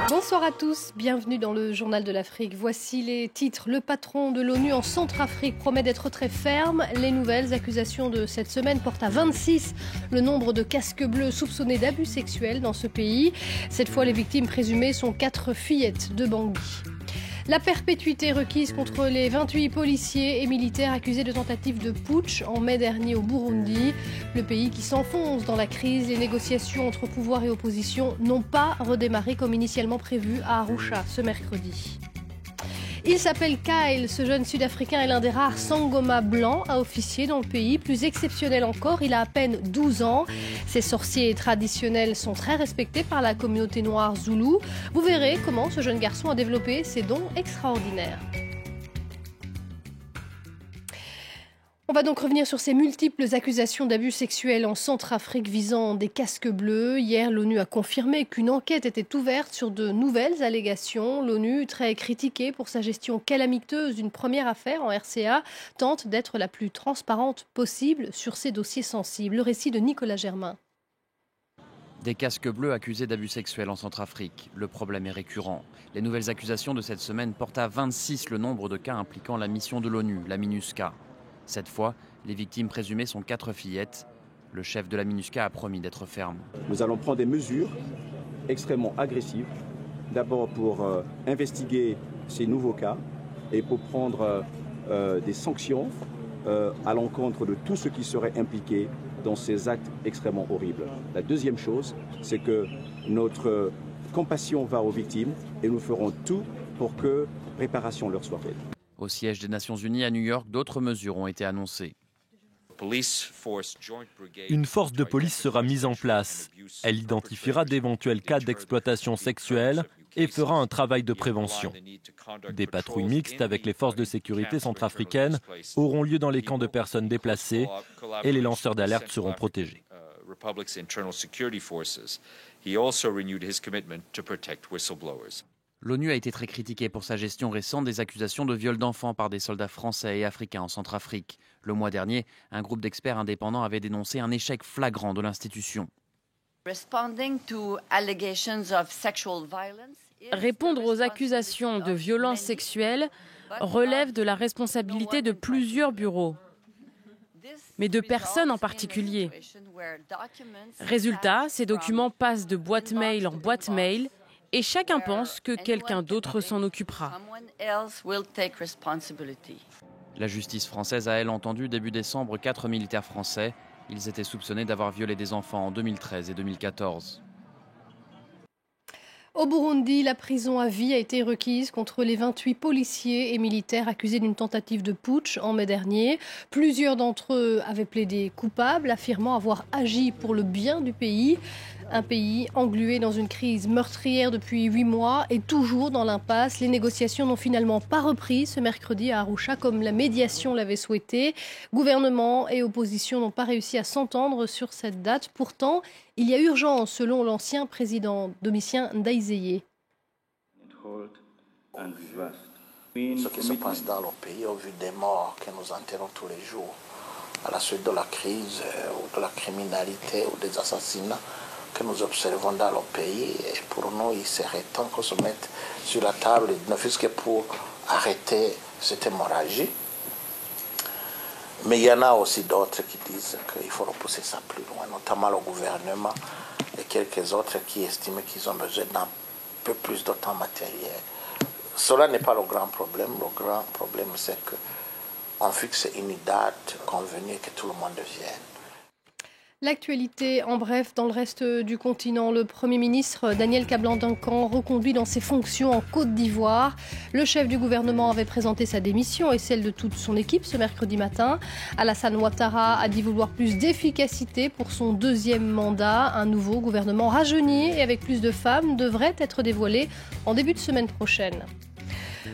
Bonsoir à tous, bienvenue dans le Journal de l'Afrique. Voici les titres. Le patron de l'ONU en Centrafrique promet d'être très ferme. Les nouvelles accusations de cette semaine portent à 26 le nombre de casques bleus soupçonnés d'abus sexuels dans ce pays. Cette fois, les victimes présumées sont 4 fillettes de Bangui. La perpétuité requise contre les 28 policiers et militaires accusés de tentative de putsch en mai dernier au Burundi. Le pays qui s'enfonce dans la crise, les négociations entre pouvoir et opposition n'ont pas redémarré comme initialement prévu à Arusha ce mercredi. Il s'appelle Kyle, ce jeune Sud-Africain est l'un des rares Sangoma blancs à officier dans le pays. Plus exceptionnel encore, il a à peine 12 ans. Ces sorciers traditionnels sont très respectés par la communauté noire zoulou. Vous verrez comment ce jeune garçon a développé ses dons extraordinaires. On va donc revenir sur ces multiples accusations d'abus sexuels en Centrafrique visant des casques bleus. Hier, l'ONU a confirmé qu'une enquête était ouverte sur de nouvelles allégations. L'ONU, très critiquée pour sa gestion calamiteuse d'une première affaire en RCA, tente d'être la plus transparente possible sur ces dossiers sensibles. Le récit de Nicolas Germain. Des casques bleus accusés d'abus sexuels en Centrafrique. Le problème est récurrent. Les nouvelles accusations de cette semaine portent à 26 le nombre de cas impliquant la mission de l'ONU, la MINUSCA. Cette fois, les victimes présumées sont 4 fillettes. Le chef de la MINUSCA a promis d'être ferme. Nous allons prendre des mesures extrêmement agressives. D'abord pour investiguer ces nouveaux cas et pour prendre des sanctions à l'encontre de tous ceux qui seraient impliqués dans ces actes extrêmement horribles. La deuxième chose, c'est que notre compassion va aux victimes et nous ferons tout pour que réparation leur soit faite. Au siège des Nations Unies à New York, d'autres mesures ont été annoncées. Une force de police sera mise en place. Elle identifiera d'éventuels cas d'exploitation sexuelle et fera un travail de prévention. Des patrouilles mixtes avec les forces de sécurité centrafricaines auront lieu dans les camps de personnes déplacées et les lanceurs d'alerte seront protégés. L'ONU a été très critiquée pour sa gestion récente des accusations de viol d'enfants par des soldats français et africains en Centrafrique. Le mois dernier, un groupe d'experts indépendants avait dénoncé un échec flagrant de l'institution. Répondre aux accusations de violences sexuelles relève de la responsabilité de plusieurs bureaux, mais de personnes en particulier. Résultat, ces documents passent de boîte mail en boîte mail et chacun pense que quelqu'un d'autre s'en occupera. La justice française a, elle, entendu début décembre 4 militaires français. Ils étaient soupçonnés d'avoir violé des enfants en 2013 et 2014. Au Burundi, la prison à vie a été requise contre les 28 policiers et militaires accusés d'une tentative de putsch en mai dernier. Plusieurs d'entre eux avaient plaidé coupables, affirmant avoir agi pour le bien du pays. Un pays englué dans une crise meurtrière depuis 8 mois et toujours dans l'impasse. Les négociations n'ont finalement pas repris ce mercredi à Arusha comme la médiation l'avait souhaité. Gouvernement et opposition n'ont pas réussi à s'entendre sur cette date. Pourtant, il y a urgence selon l'ancien président Domitien Ndayizeye. Ce qui se passe dans le pays au vu des morts que nous enterrons tous les jours à la suite de la crise ou de la criminalité ou des assassinats que nous observons dans le pays. Et pour nous, il serait temps qu'on se mette sur la table, ne fût-ce que pour arrêter cette hémorragie. Mais il y en a aussi d'autres qui disent qu'il faut repousser ça plus loin, notamment le gouvernement et quelques autres qui estiment qu'ils ont besoin d'un peu plus de temps matériel. Cela n'est pas le grand problème. Le grand problème, c'est qu'on fixe une date convenue et que tout le monde vienne. L'actualité en bref dans le reste du continent. Le Premier ministre Daniel Kablan-Duncan reconduit dans ses fonctions en Côte d'Ivoire. Le chef du gouvernement avait présenté sa démission et celle de toute son équipe ce mercredi matin. Alassane Ouattara a dit vouloir plus d'efficacité pour son deuxième mandat. Un nouveau gouvernement rajeuni et avec plus de femmes devrait être dévoilé en début de semaine prochaine.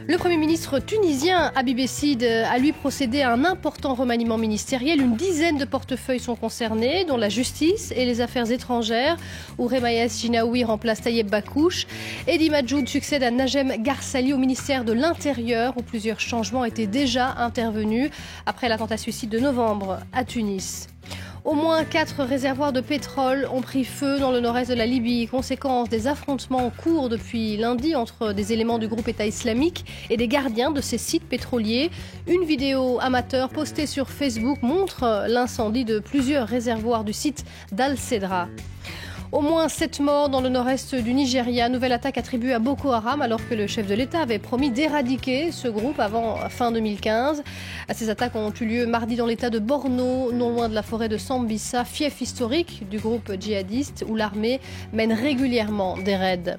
Le Premier ministre tunisien Habib Essid a lui procédé à un important remaniement ministériel. Une dizaine de portefeuilles sont concernés, dont la justice et les affaires étrangères, où Remayes Jinaoui remplace Tayeb Bakouche. Edi Madjoud succède à Najem Garsali au ministère de l'Intérieur, où plusieurs changements étaient déjà intervenus après l'attentat suicide de novembre à Tunis. Au moins 4 réservoirs de pétrole ont pris feu dans le nord-est de la Libye, conséquence des affrontements en cours depuis lundi entre des éléments du groupe État islamique et des gardiens de ces sites pétroliers. Une vidéo amateur postée sur Facebook montre l'incendie de plusieurs réservoirs du site d'Al-Cedra. Au moins 7 morts dans le nord-est du Nigeria. Nouvelle attaque attribuée à Boko Haram alors que le chef de l'État avait promis d'éradiquer ce groupe avant fin 2015. Ces attaques ont eu lieu mardi dans l'État de Borno, non loin de la forêt de Sambisa, fief historique du groupe djihadiste où l'armée mène régulièrement des raids.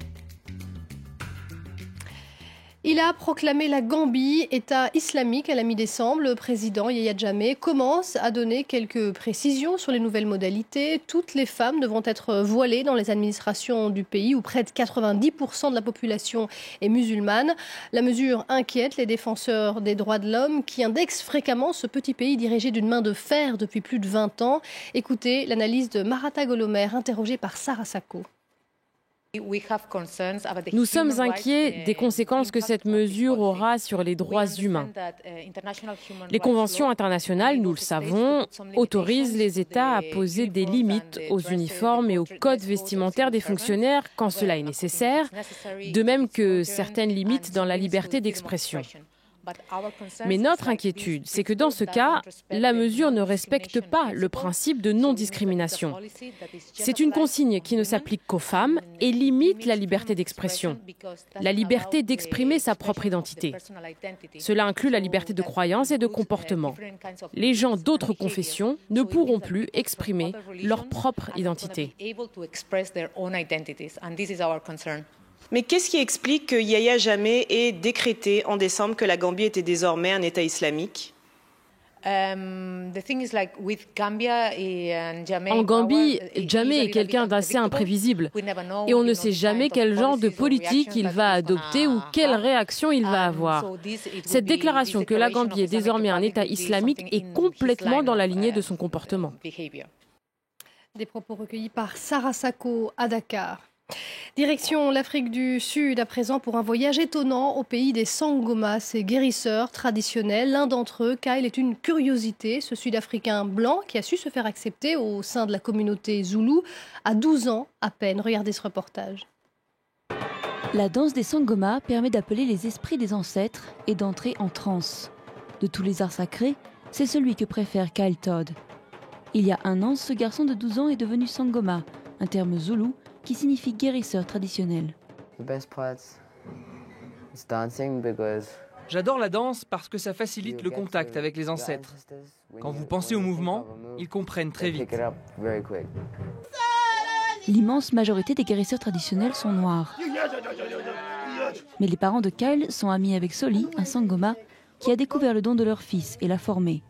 Il a proclamé la Gambie État islamique à la mi-décembre. Le président Yahya Jammeh commence à donner quelques précisions sur les nouvelles modalités. Toutes les femmes devront être voilées dans les administrations du pays où près de 90% de la population est musulmane. La mesure inquiète les défenseurs des droits de l'homme qui indexent fréquemment ce petit pays dirigé d'une main de fer depuis plus de 20 ans. Écoutez l'analyse de Marata Golomer, interrogée par Sarah Sacco. Nous sommes inquiets des conséquences que cette mesure aura sur les droits humains. Les conventions internationales, nous le savons, autorisent les États à poser des limites aux uniformes et aux codes vestimentaires des fonctionnaires quand cela est nécessaire, de même que certaines limites dans la liberté d'expression. Mais notre inquiétude, c'est que dans ce cas, la mesure ne respecte pas le principe de non-discrimination. C'est une consigne qui ne s'applique qu'aux femmes et limite la liberté d'expression, la liberté d'exprimer sa propre identité. Cela inclut la liberté de croyance et de comportement. Les gens d'autres confessions ne pourront plus exprimer leur propre identité. Mais qu'est-ce qui explique que Yahya Jammeh ait décrété en décembre que la Gambie était désormais un État islamique ? En Gambie, Jammeh est quelqu'un d'assez imprévisible et on ne sait jamais quel genre de politique il va adopter ou quelle réaction il va avoir. Cette déclaration que la Gambie est désormais un État islamique est complètement dans la lignée de son comportement. Des propos recueillis par Sarah Sacco à Dakar. Direction l'Afrique du Sud à présent pour un voyage étonnant au pays des Sangoma, ces guérisseurs traditionnels. L'un d'entre eux, Kyle, est une curiosité. Ce Sud-Africain blanc qui a su se faire accepter au sein de la communauté Zoulou à 12 ans à peine. Regardez ce reportage. La danse des Sangoma permet d'appeler les esprits des ancêtres et d'entrer en transe. De tous les arts sacrés, c'est celui que préfère Kyle Todd. Il y a un an, ce garçon de 12 ans est devenu Sangoma, un terme zoulou qui signifie guérisseur traditionnel. J'adore la danse parce que ça facilite le contact avec les ancêtres. Quand vous pensez au mouvement, ils comprennent très vite. L'immense majorité des guérisseurs traditionnels sont noirs. Mais les parents de Kyle sont amis avec Soli, un Sangoma, qui a découvert le don de leur fils et l'a formé.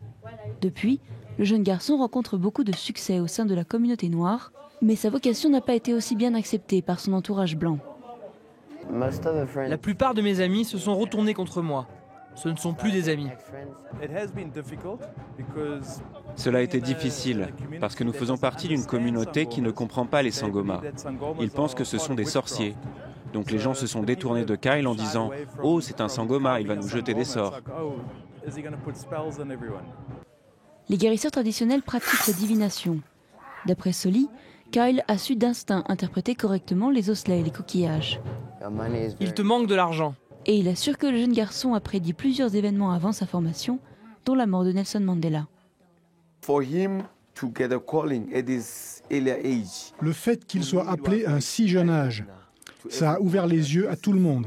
Depuis, le jeune garçon rencontre beaucoup de succès au sein de la communauté noire, mais sa vocation n'a pas été aussi bien acceptée par son entourage blanc. La plupart de mes amis se sont retournés contre moi. Ce ne sont plus des amis. Cela a été difficile parce que nous faisons partie d'une communauté qui ne comprend pas les Sangoma. Ils pensent que ce sont des sorciers. Donc les gens se sont détournés de Kyle en disant « Oh, c'est un Sangoma, il va nous jeter des sorts ». Les guérisseurs traditionnels pratiquent la divination. D'après Soli, Kyle a su d'instinct interpréter correctement les osselets et les coquillages. Il te manque de l'argent. Et il assure que le jeune garçon a prédit plusieurs événements avant sa formation, dont la mort de Nelson Mandela. Le fait qu'il soit appelé à un si jeune âge, ça a ouvert les yeux à tout le monde.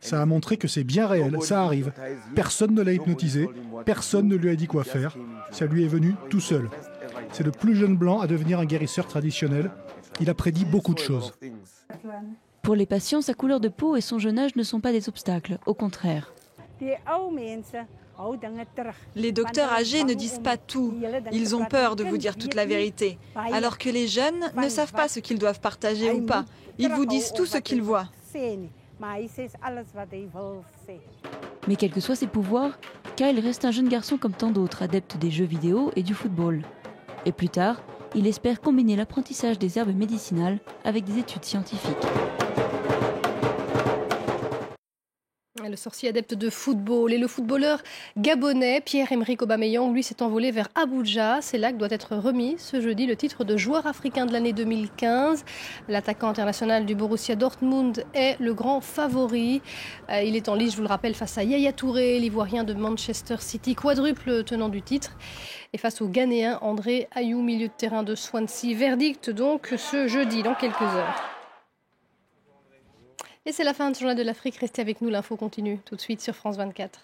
Ça a montré que c'est bien réel, ça arrive. Personne ne l'a hypnotisé, personne ne lui a dit quoi faire. Ça lui est venu tout seul. C'est le plus jeune blanc à devenir un guérisseur traditionnel. Il a prédit beaucoup de choses. Pour les patients, sa couleur de peau et son jeune âge ne sont pas des obstacles, au contraire. Les docteurs âgés ne disent pas tout. Ils ont peur de vous dire toute la vérité. Alors que les jeunes ne savent pas ce qu'ils doivent partager ou pas. Ils vous disent tout ce qu'ils voient. Mais quels que soient ses pouvoirs, Kyle reste un jeune garçon comme tant d'autres, adepte des jeux vidéo et du football. Et plus tard, il espère combiner l'apprentissage des herbes médicinales avec des études scientifiques. Le sorcier adepte de football et le footballeur gabonais Pierre-Emerick Aubameyang, lui, s'est envolé vers Abuja. C'est là que doit être remis ce jeudi le titre de joueur africain de l'année 2015. L'attaquant international du Borussia Dortmund est le grand favori. Il est en lice, je vous le rappelle, face à Yaya Touré, l'Ivoirien de Manchester City, quadruple tenant du titre. Et face au Ghanéen André Ayou, milieu de terrain de Swansea. Verdict donc ce jeudi, dans quelques heures. Et c'est la fin de ce journal de l'Afrique. Restez avec nous, l'info continue tout de suite sur France 24.